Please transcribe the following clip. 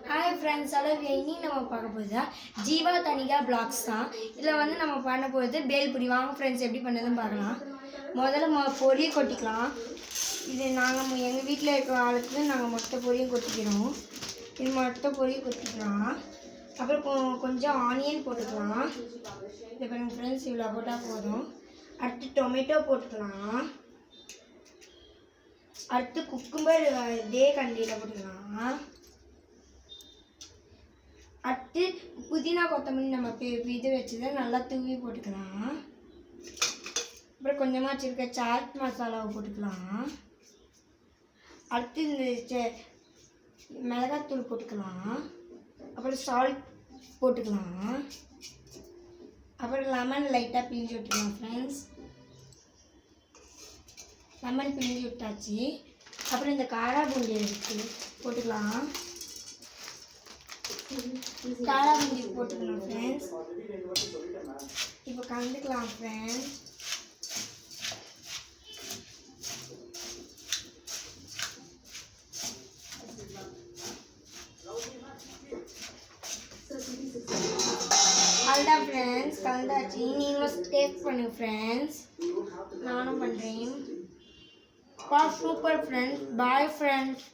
Hi friends, இன்னைக்கு நம்ம பார்க்க போகிறது ஜீவா தனிகா பிளாக்ஸ் தான். இதில் வந்து நம்ம பண்ண போகிறது பேல்பூரி. வாங்க ஃப்ரெண்ட்ஸ், எப்படி பண்ணதுன்னு பார்க்கலாம். முதல்ல பொரியை கொட்டிக்கலாம். இது நாங்கள் எங்கள் வீட்டில் இருக்கிற ஆளுக்கு நாங்கள் மொத்த பொரியும் கொட்டிக்கிறோம். இது மொத்த பொரியை கொட்டிக்கலாம். அப்புறம் கொஞ்சம் ஆனியன் போட்டுக்கலாம். இது பாருங்கள் ஃப்ரெண்ட்ஸ், இவ்வளோ போட்டால் போதும். அடுத்து டொமேட்டோ போட்டுக்கலாம். அடுத்து குக்கும்பர் இதே கண்டியில் போட்டுக்கலாம். அடுத்து புதினா கொத்தமல்லி நம்ம இது வச்சுதான் நல்லா தூவி போட்டுக்கலாம். அப்புறம் கொஞ்சமாக வச்சுருக்க சாட் மசாலாவை போட்டுக்கலாம். அடுத்து இந்த மிளகாத்தூள் போட்டுக்கலாம். அப்புறம் சால்ட் போட்டுக்கலாம். அப்புறம் லெமன் லைட்டாக பிழிஞ்சு விட்டுக்கலாம் ஃப்ரெண்ட்ஸ். லெமன் பிழிஞ்சு விட்டாச்சு. அப்புறம் இந்த காரா பூண்டி எடுத்து போட்டுக்கலாம். காரா பூண்டி போட்டுக்கலாம் ஃப்ரெண்ட்ஸ். இப்போ கலந்துக்கலாம் ஃப்ரெண்ட்ஸ். அவ்வளோதான் ஃப்ரெண்ட்ஸ், கலந்தாச்சு. நீங்களும் டேஸ்ட் பண்ணுங்க ஃப்ரெண்ட்ஸ். நானும் பண்ணுறேன். Super friends. Bye friends.